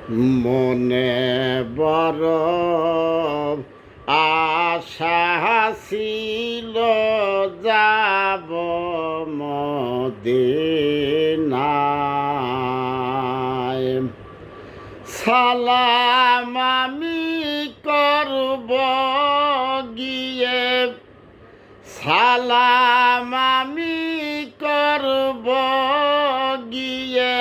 মনে বড় আশা ছিল যাব মদিনায়। সালাম আমি করব গিয়ে, সালাম আমি করব গিয়ে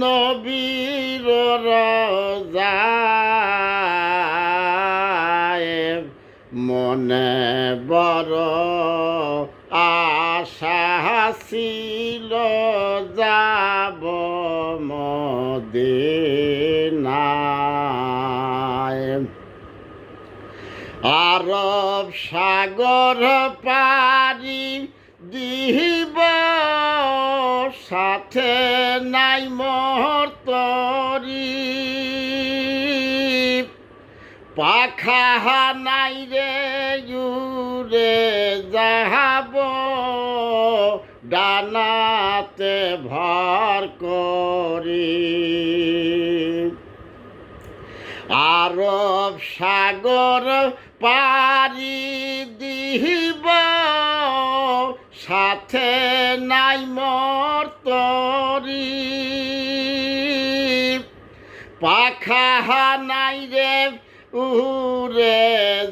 নবীর রওজায়। মনে বড় আশা ছিল যাব মদিনায়। আরব সাগর পারি দিব, সাথে নাই মোর তরি। পাখা নাই রে উড়ে যাব, ডানাতে ভর করি। আরব সাগর পারি দিব, সাথে নাই মোর তরি। পাখা নাই রে উড়ে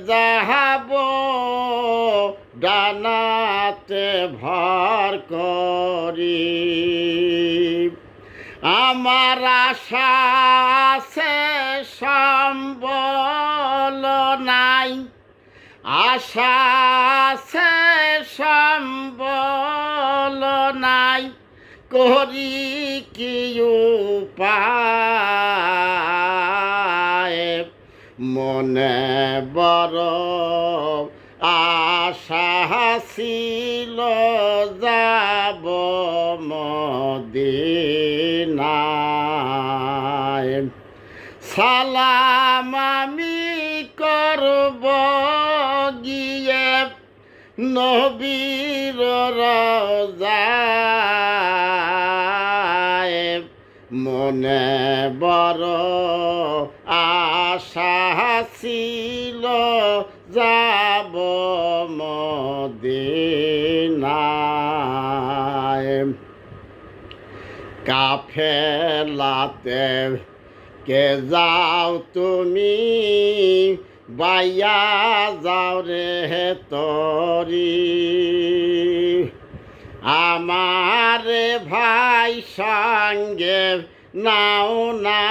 যাব, ডানাতে ভর করি। আমার আশা আছে সম্বল নাই, আশা আছে সম্বল নাই, করি কি উপায়। মনে বড় আশা ছিল যাব মদিনায়। সালাম আমি করব গিয়ে নবীর রওজায়। মনে বড় আশা ছিল যাব মদিনায়। কাফেলাতে কে যাও তুমি, বাইয়া যাও রে তরি। আমার ভাই সঙ্গে নাও না,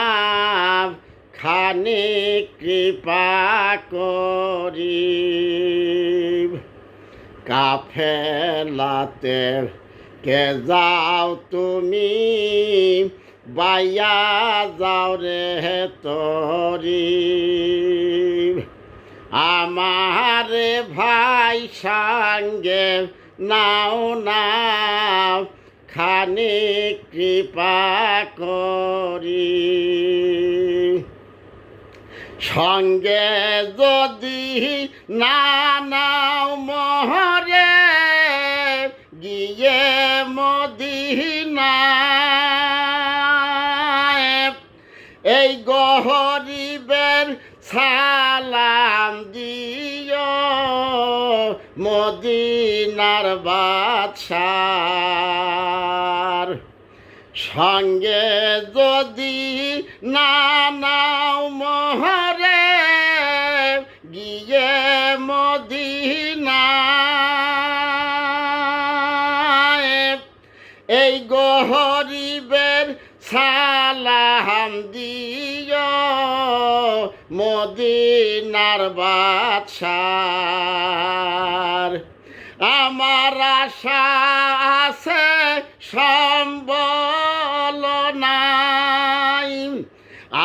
খানি কৃপা করি। কাফেলাতে কে যাও তুমি, বাইয়া যাও রে তরি। আমার ভাই সঙ্গে নাও না, খানি কৃপা করি। সঙ্গে যদি না নাও মহরে, গিয়ে মদিনায়। এই গরিবের সালাম দিও, মদিনার বাদশার। সঙ্গে যদি না নাও মহরে, গিয়ে মদিনায়। এই গরিবের সালাম দিও, মদিনার বাদশার। আমার আশা আছে সম্বল নাই,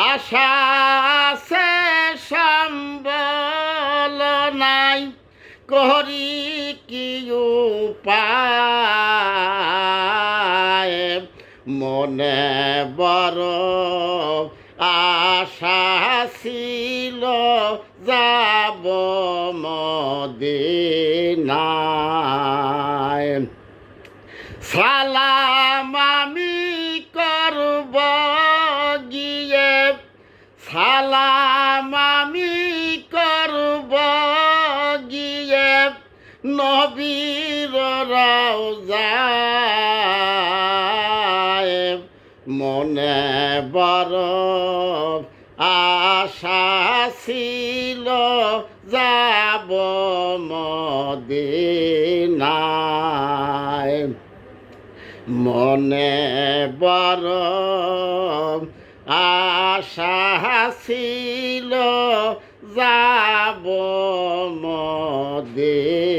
আশা আছে সম্বল নাই, করি কি উপায়। মনে বড় আশা ছিল যাব মদিনায়। সালাম আমি করব গিয়ে সালাম আমি করব গিয়ে নবীর রওজায় মনে বড় আশা ছিল যাব মদিনায় মনে বড় আশা ছিল যাব মদিনায়